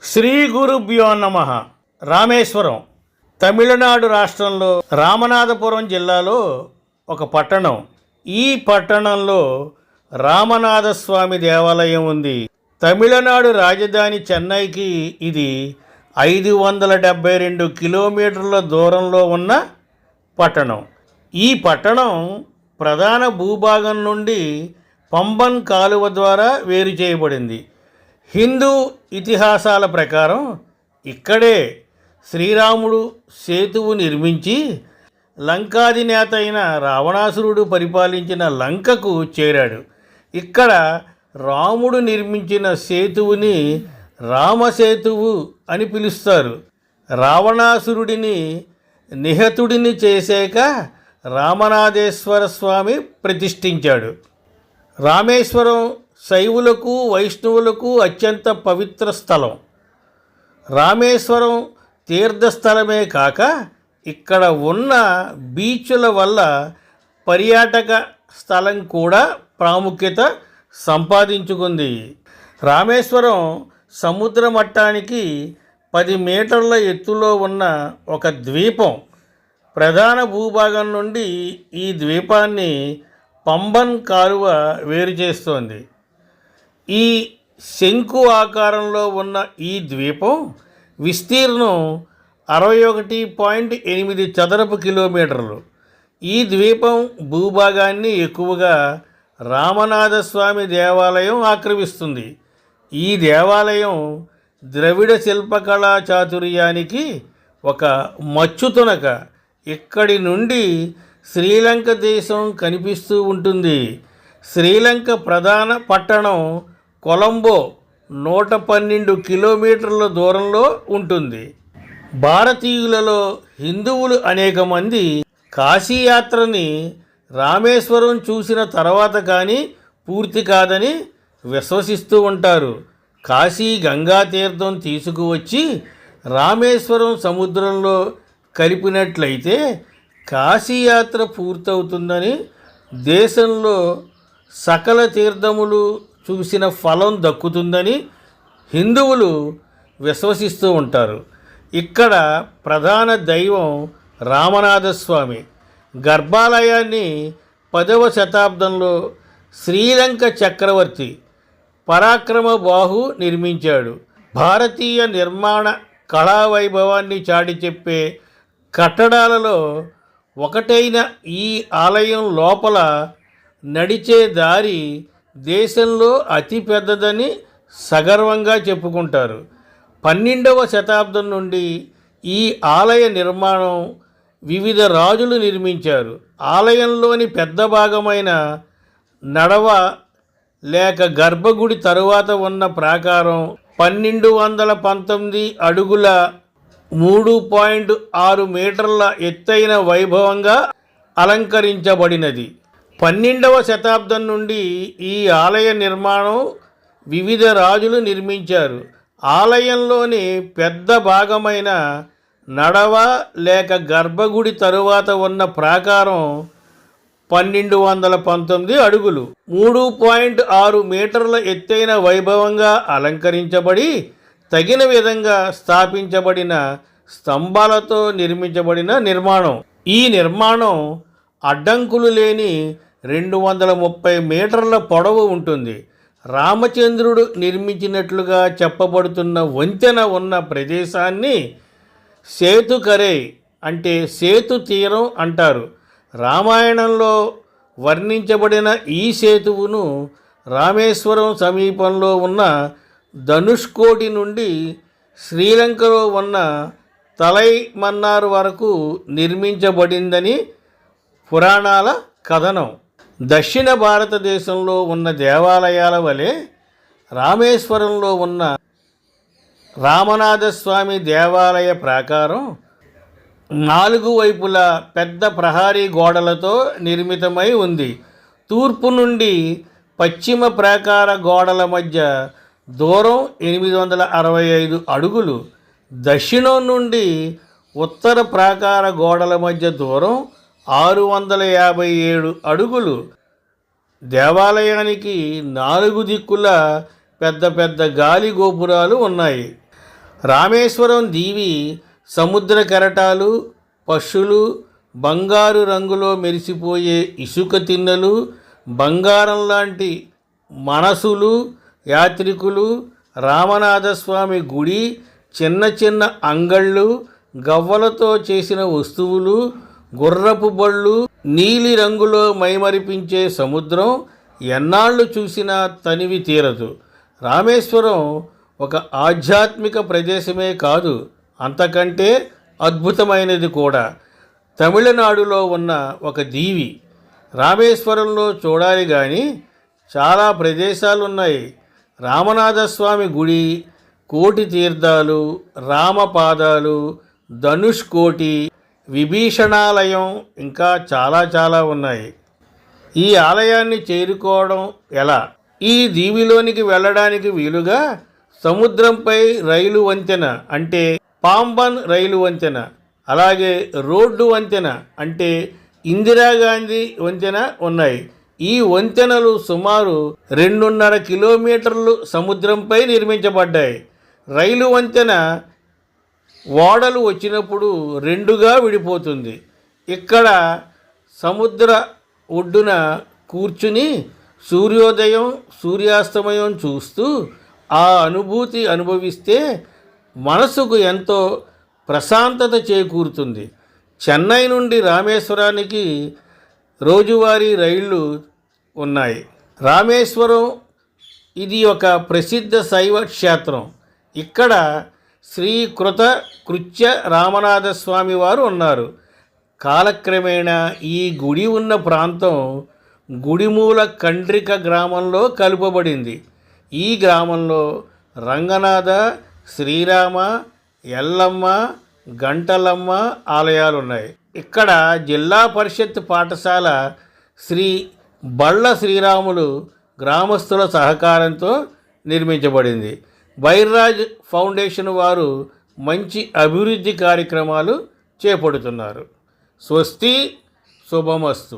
శ్రీ గురుభ్యో నమః. రామేశ్వరం తమిళనాడు రాష్ట్రంలో రామనాథపురం జిల్లాలో ఒక పట్టణం. ఈ పట్టణంలో రామనాథస్వామి దేవాలయం ఉంది. తమిళనాడు రాజధాని చెన్నైకి ఇది 572 కిలోమీటర్ల దూరంలో ఉన్న పట్టణం. ఈ పట్టణం ప్రధాన భూభాగం నుండి పంబన్ కాలువ ద్వారా వేరు చేయబడింది. హిందూ ఇతిహాసాల ప్రకారం ఇక్కడే శ్రీరాముడు సేతువు నిర్మించి లంకాధినేత అయిన రావణాసురుడు పరిపాలించిన లంకకు చేరాడు. ఇక్కడ రాముడు నిర్మించిన సేతువుని రామసేతువు అని పిలుస్తారు. రావణాసురుడిని నిహతుడిని చేశాక రామనాథేశ్వర స్వామి ప్రతిష్ఠించాడు. రామేశ్వరం శైవులకు వైష్ణవులకు అత్యంత పవిత్ర స్థలం. రామేశ్వరం తీర్థస్థలమే కాక ఇక్కడ ఉన్న బీచ్ల వల్ల పర్యాటక స్థలం కూడా ప్రాముఖ్యత సంపాదించుకుంది. రామేశ్వరం సముద్ర మట్టానికి 10 మీటర్ల ఎత్తులో ఉన్న ఒక ద్వీపం. ప్రధాన భూభాగం నుండి ఈ ద్వీపాన్ని పంబన్ కాలువ వేరు చేస్తోంది. ఈ శంకు ఆకారంలో ఉన్న ఈ ద్వీపం విస్తీర్ణం 61.8 చదరపు కిలోమీటర్లు. ఈ ద్వీపం భూభాగాన్ని ఎక్కువగా రామనాథస్వామి దేవాలయం ఆక్రమిస్తుంది. ఈ దేవాలయం ద్రవిడ శిల్పకళా చాతుర్యానికి ఒక మచ్చుతునక. ఇక్కడి నుండి శ్రీలంక దేశం కనిపిస్తూ ఉంటుంది. శ్రీలంక ప్రధాన పట్టణం కొలంబో 112 కిలోమీటర్ల దూరంలో ఉంటుంది. భారతీయులలో హిందువులు అనేక మంది కాశీయాత్రని రామేశ్వరం చూసిన తర్వాత కానీ పూర్తి కాదని విశ్వసిస్తూ ఉంటారు. కాశీ గంగా తీర్థం తీసుకువచ్చి రామేశ్వరం సముద్రంలో కలిపినట్లయితే కాశీయాత్ర పూర్తవుతుందని, దేశంలో సకల తీర్థములు చూసిన ఫలం దక్కుతుందని హిందువులు విశ్వసిస్తూ ఉంటారు. ఇక్కడ ప్రధాన దైవం రామనాథస్వామి. గర్భాలయాన్ని 10వ శతాబ్దంలో శ్రీలంక చక్రవర్తి పరాక్రమ బాహు నిర్మించాడు. భారతీయ నిర్మాణ కళా వైభవాన్ని చాటి చెప్పే కట్టడాలలో ఒకటైన ఈ ఆలయం లోపల నడిచే దారి దేశంలో అతిపెద్దదని సగర్వంగా చెప్పుకుంటారు. 12వ శతాబ్దం నుండి ఈ ఆలయ నిర్మాణం వివిధ రాజులు నిర్మించారు. ఆలయంలోని పెద్ద భాగమైన నడవ లేక గర్భగుడి తరువాత ఉన్న ప్రాకారం 1219 అడుగుల 3.6 మీటర్ల ఎత్తైన వైభవంగా అలంకరించబడినది. 12వ శతాబ్దం నుండి ఈ ఆలయ నిర్మాణం వివిధ రాజులు నిర్మించారు. ఆలయంలోని పెద్ద భాగమైన నడవ లేక గర్భగుడి తరువాత ఉన్న ప్రాకారం 1219 అడుగులు 3.6 మీటర్ల ఎత్తైన వైభవంగా అలంకరించబడి తగిన విధంగా స్థాపించబడిన స్తంభాలతో నిర్మించబడిన నిర్మాణం. ఈ నిర్మాణం అడ్డంకులు లేని 230 మీటర్ల పొడవు ఉంటుంది. రామచంద్రుడు నిర్మించినట్లుగా చెప్పబడుతున్న వంతెన ఉన్న ప్రదేశాన్ని సేతుకరే అంటే సేతు తీరం అంటారు. రామాయణంలో వర్ణించబడిన ఈ సేతువును రామేశ్వరం సమీపంలో ఉన్న ధనుష్కోటి నుండి శ్రీలంకలో ఉన్న తలైమన్నార్ వరకు నిర్మించబడిందని పురాణాల కథనం. దక్షిణ భారతదేశంలో ఉన్న దేవాలయాల వలె రామేశ్వరంలో ఉన్న రామనాథస్వామి దేవాలయ ప్రాకారం 4 వైపులా పెద్ద ప్రహారీ గోడలతో నిర్మితమై ఉంది. తూర్పు నుండి పశ్చిమ ప్రాకార గోడల మధ్య దూరం 865 అడుగులు, దక్షిణం నుండి ఉత్తర ప్రాకార గోడల మధ్య దూరం 657 అడుగులు. దేవాలయానికి 4 దిక్కుల పెద్ద పెద్ద గాలి గోపురాలు ఉన్నాయి. రామేశ్వరం దీవి సముద్ర కెరటాలు, పక్షులు, బంగారు రంగులో మెరిసిపోయే ఇసుక తిన్నెలు, బంగారం లాంటి మనసులు, యాత్రికులు, రామనాథస్వామి గుడి, చిన్న చిన్న అంగళ్ళు, గవ్వలతో చేసిన వస్తువులు, గుర్రపు బళ్ళు, నీలి రంగులో మైమరిపించే సముద్రం ఎన్నాళ్ళు చూసినా తనివి తీరదు. రామేశ్వరం ఒక ఆధ్యాత్మిక ప్రదేశమే కాదు, అంతకంటే అద్భుతమైనది కూడా. తమిళనాడులో ఉన్న ఒక దీవి. రామేశ్వరంలో చూడాలి కానీ చాలా ప్రదేశాలు ఉన్నాయి. రామనాథస్వామి గుడి, కోటి తీర్థాలు, రామపాదాలు, ధనుష్కోటి, విభీషణాలయం, ఇంకా చాలా ఉన్నాయి. ఈ ఆలయాన్ని చేరుకోవడం ఎలా? ఈ దీవిలోనికి వెళ్ళడానికి వీలుగా సముద్రంపై రైలు వంతెన అంటే పాంబన్ రైలు వంతెన, అలాగే రోడ్డు వంతెన అంటే ఇందిరాగాంధీ వంతెన ఉన్నాయి. ఈ వంతెనలు సుమారు 2.5 కిలోమీటర్లు సముద్రంపై నిర్మించబడ్డాయి. రైలు వంతెన ఓడలు వచ్చినప్పుడు రెండుగా విడిపోతుంది. ఇక్కడ సముద్ర ఒడ్డున కూర్చుని సూర్యోదయం, సూర్యాస్తమయం చూస్తూ ఆ అనుభూతి అనుభవిస్తే మనసుకు ఎంతో ప్రశాంతత చేకూరుతుంది. చెన్నై నుండి రామేశ్వరానికి రోజువారీ రైళ్ళు ఉన్నాయి. రామేశ్వరం ఇది ఒక ప్రసిద్ధ శైవ క్షేత్రం. ఇక్కడ శ్రీ కృత్య రామనాథస్వామి వారు ఉన్నారు. కాలక్రమేణా ఈ గుడి ఉన్న ప్రాంతం గుడిమూల కండ్రిక గ్రామంలో కలుపబడింది. ఈ గ్రామంలో రంగనాథ, శ్రీరామ, ఎల్లమ్మ, గంటలమ్మ ఆలయాలున్నాయి. ఇక్కడ జిల్లా పరిషత్ పాఠశాల శ్రీ బళ్ళ శ్రీరాములు గ్రామస్తుల సహకారంతో నిర్మించబడింది. బైర్రాజ్ ఫౌండేషన్ వారు మంచి అభివృద్ధి కార్యక్రమాలు చేపడుతున్నారు. స్వస్తి, శుభమస్తు.